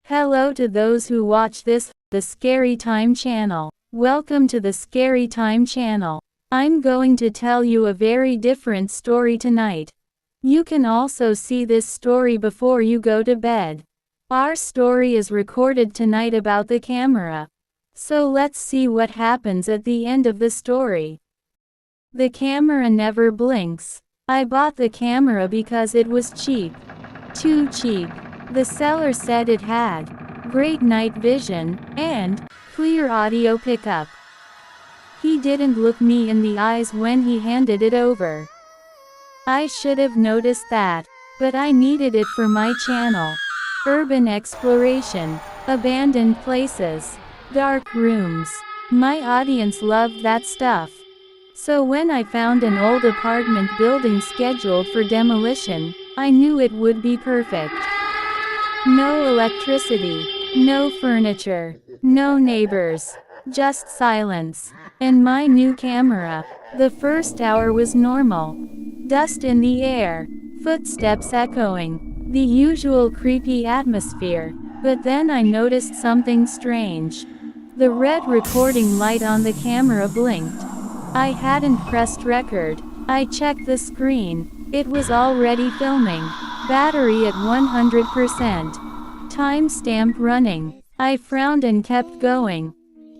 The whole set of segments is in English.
Hello to those who watch the Scary Time channel. Welcome to the Scary Time channel. I'm going to tell you a very different story tonight. You can also see this story before you go to bed. Our story is recorded tonight about the camera. So let's see what happens at the end of the story. The camera never blinks. I bought the camera because it was cheap. Too cheap. The seller said it had great night vision and clear audio pickup. He didn't look me in the eyes when he handed it over. I should have noticed that, but I needed it for my channel. Urban exploration, abandoned places, dark rooms. My audience loved that stuff. So when I found an old apartment building scheduled for demolition, I knew it would be perfect. No electricity, no furniture, no neighbors, just silence. And my new camera. The first hour was normal. Dust in the air, footsteps echoing, the usual creepy atmosphere. But then I noticed something strange. The red recording light on the camera blinked. I hadn't pressed record. I checked the screen. It was already filming. Battery at 100%. Timestamp running. I frowned and kept going.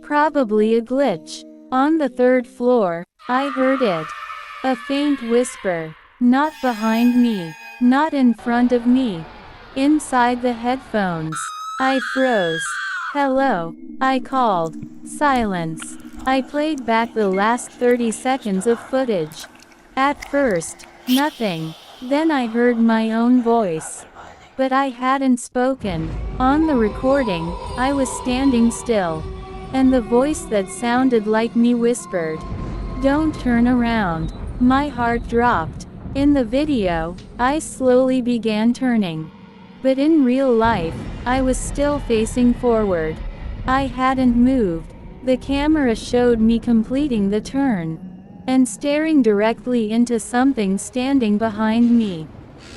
Probably a glitch. On the third floor, I heard it. A faint whisper. Not behind me. Not in front of me. Inside the headphones. I froze. Hello, I called. Silence. I played back the last 30 seconds of footage. At first, nothing. Then I heard my own voice. But I hadn't spoken. On the recording, I was standing still. And the voice that sounded like me whispered, "Don't turn around." My heart dropped. In the video, I slowly began turning. But in real life, I was still facing forward. I hadn't moved. The camera showed me completing the turn. And staring directly into something standing behind me.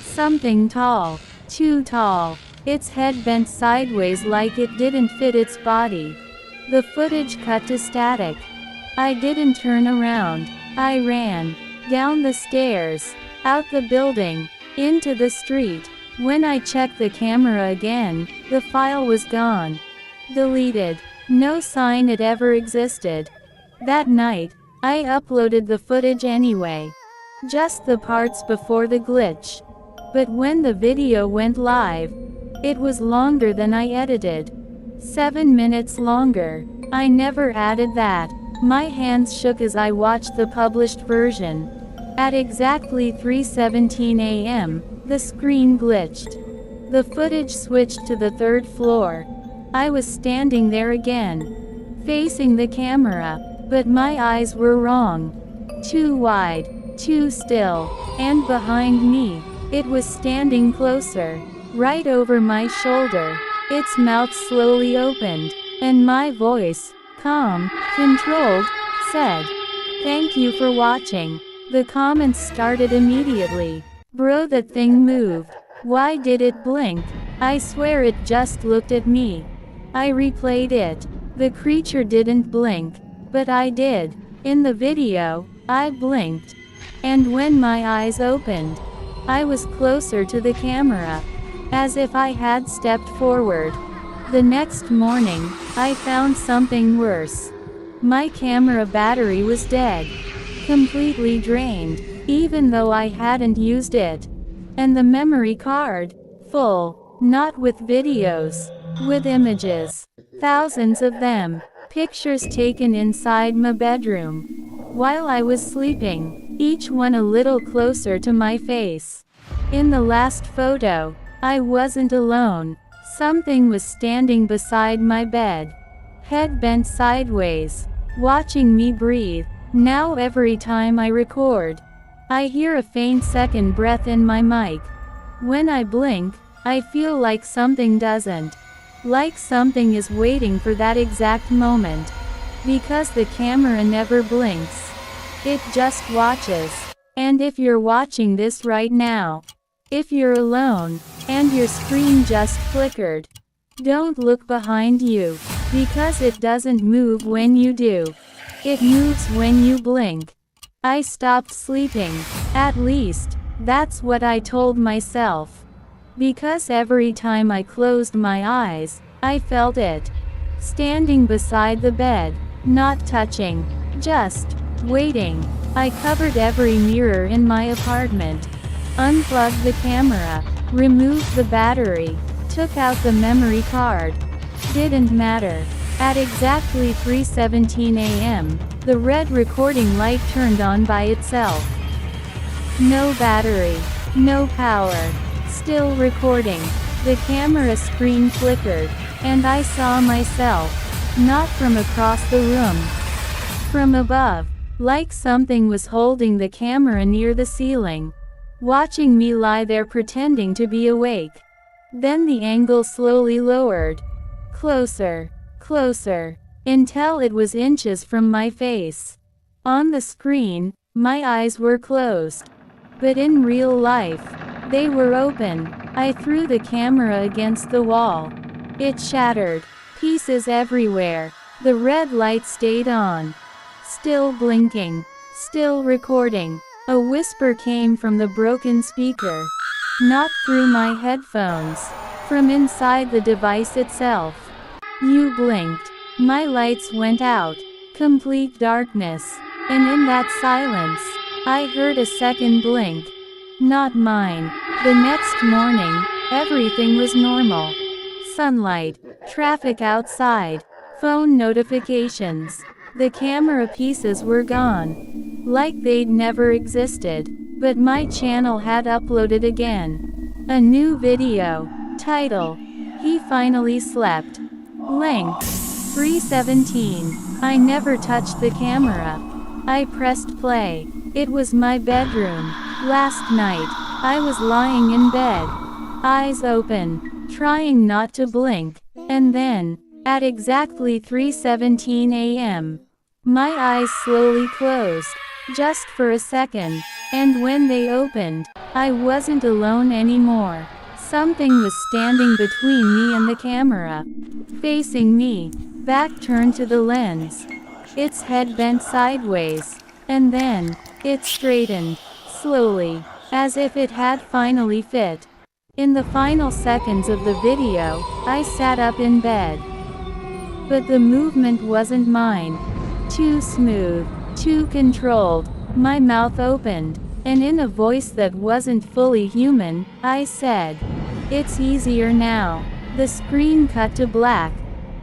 Something tall. Too tall. Its head bent sideways like it didn't fit its body. The footage cut to static. I didn't turn around. I ran. Down the stairs. Out the building. Into the street. When I checked the camera again, the file was gone. Deleted. No sign it ever existed. That night, I uploaded the footage anyway. Just the parts before the glitch. But when the video went live, it was longer than I edited. 7 minutes longer. I never added that. My hands shook as I watched the published version. At exactly 3:17 a.m., the screen glitched. The footage switched to the third floor. I was standing there again, facing the camera, but my eyes were wrong. Too wide, too still, and behind me, it was standing closer, right over my shoulder. Its mouth slowly opened, and my voice, calm, controlled, said, "Thank you for watching." The comments started immediately. "Bro, that thing moved. Why did it blink? I swear it just looked at me." I replayed it. The creature didn't blink, but I did. In the video, I blinked. And when my eyes opened, I was closer to the camera, as if I had stepped forward. The next morning, I found something worse. My camera battery was dead. Completely drained, even though I hadn't used it. And the memory card, full, not with videos. With images. Thousands of them. Pictures taken inside my bedroom. While I was sleeping. Each one a little closer to my face. In the last photo, I wasn't alone. Something was standing beside my bed. Head bent sideways. Watching me breathe. Now every time I record, I hear a faint second breath in my mic. When I blink, I feel like something doesn't. Like something is waiting for that exact moment. Because the camera never blinks. It just watches. And if you're watching this right now, if you're alone, and your screen just flickered, Don't look behind you, because it doesn't move when you do. It moves when you blink. I stopped sleeping. At least, that's what I told myself. Because every time I closed my eyes, I felt it. Standing beside the bed, not touching, just waiting. I covered every mirror in my apartment, unplugged the camera, removed the battery, took out the memory card. Didn't matter. At exactly 3:17 a.m., the red recording light turned on by itself. No battery, no power, still recording. The camera screen flickered, and I saw myself, not from across the room, from above, like something was holding the camera near the ceiling, watching me lie there pretending to be awake. Then the angle slowly lowered. Closer, closer, until it was inches from my face. On the screen, my eyes were closed. But in real life, they were open. I threw the camera against the wall. It shattered. Pieces everywhere. The red light stayed on. Still blinking. Still recording. A whisper came from the broken speaker. Not through my headphones. From inside the device itself. You blinked. My lights went out. Complete darkness. And in that silence, I heard a second blink. Not mine. The next morning, everything was normal. Sunlight, traffic outside, phone notifications. The camera pieces were gone. Like they'd never existed. But my channel had uploaded again. A new video. Title: He Finally Slept. Length: 3:17. I never touched the camera. I pressed play. It was my bedroom. Last night, I was lying in bed, eyes open, trying not to blink, and then, at exactly 3:17 a.m., my eyes slowly closed, just for a second, and when they opened, I wasn't alone anymore. Something was standing between me and the camera, facing me, back turned to the lens. Its head bent sideways, and then, it straightened, slowly, as if it had finally fit. In the final seconds of the video, I sat up in bed. But the movement wasn't mine. Too smooth, too controlled. My mouth opened, and in a voice that wasn't fully human, I said, "It's easier now." The screen cut to black.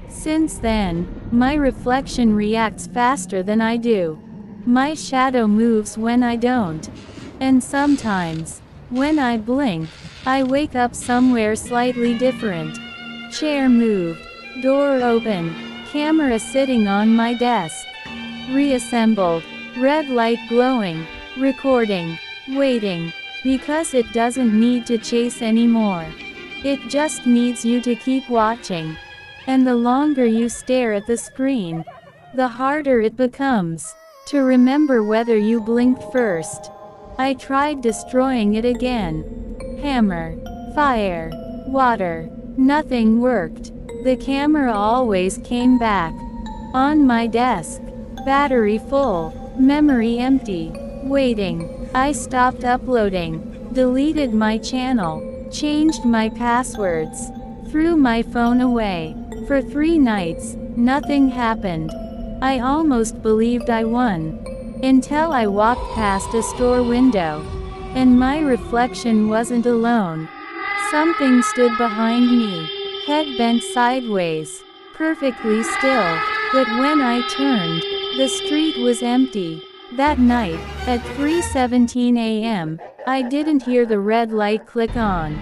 Since then, my reflection reacts faster than I do. My shadow moves when I don't. And sometimes, when I blink, I wake up somewhere slightly different. Chair moved, door open, camera sitting on my desk. Reassembled, red light glowing, recording, waiting, because it doesn't need to chase anymore. It just needs you to keep watching. And the longer you stare at the screen, the harder it becomes to remember whether you blinked first. I tried destroying it again. Hammer, fire, water, nothing worked. The camera always came back. On my desk, battery full, memory empty, waiting. I stopped uploading, deleted my channel, changed my passwords, threw my phone away. For 3 nights, nothing happened. I almost believed I won. Until I walked past a store window. And my reflection wasn't alone. Something stood behind me, head bent sideways, perfectly still. But when I turned, the street was empty. That night, at 3:17 a.m., I didn't hear the red light click on.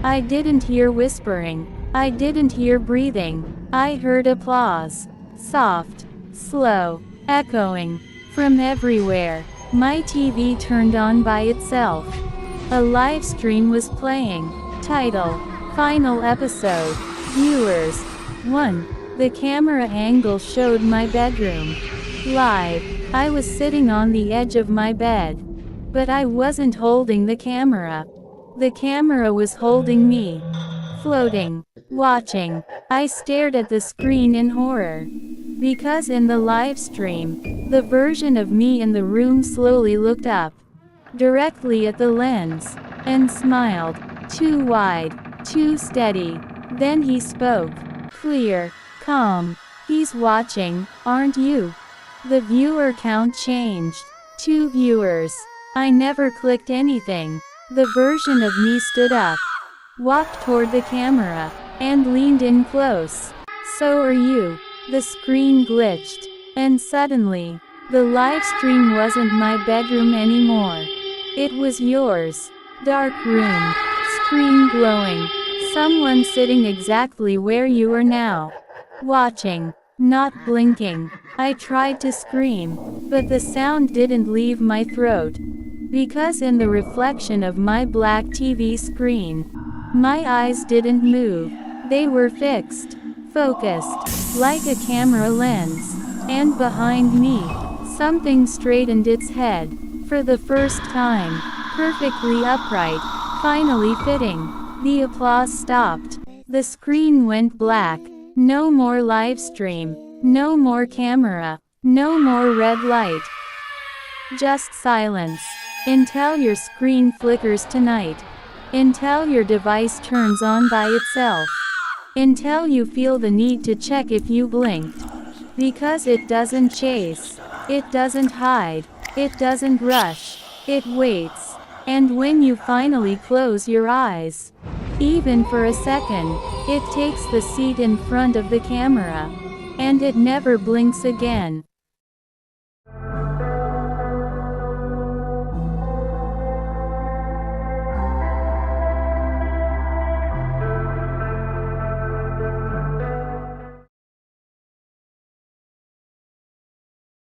I didn't hear whispering. I didn't hear breathing. I heard applause. Soft, slow, echoing, from everywhere. My TV turned on by itself. A live stream was playing. Title: Final Episode. Viewers: 1. The camera angle showed my bedroom. Live. I was sitting on the edge of my bed. But I wasn't holding the camera. The camera was holding me. floating, watching. I stared at the screen in horror. Because in the live stream, the version of me in the room slowly looked up, directly at the lens, and smiled. Too wide, too steady. Then he spoke. Clear, calm. He's watching, aren't you? The viewer count changed. 2 viewers. I never clicked anything. The version of me stood up, walked toward the camera, and leaned in close. So are you. The screen glitched. And suddenly, the live stream wasn't my bedroom anymore. It was yours. Dark room. Screen glowing. Someone sitting exactly where you are now. Watching. Not blinking. I tried to scream, but the sound didn't leave my throat. Because in the reflection of my black TV screen, my eyes didn't move. They were fixed, focused, like a camera lens. And behind me, something straightened its head, for the first time, perfectly upright, finally fitting. The applause stopped. The screen went black. No more live stream. No more camera. No more red light. Just silence. Until your screen flickers tonight. Until your device turns on by itself. Until you feel the need to check if you blinked. Because it doesn't chase. It doesn't hide. It doesn't rush. It waits. And when you finally close your eyes, even for a second, it takes the seat in front of the camera. And it never blinks again.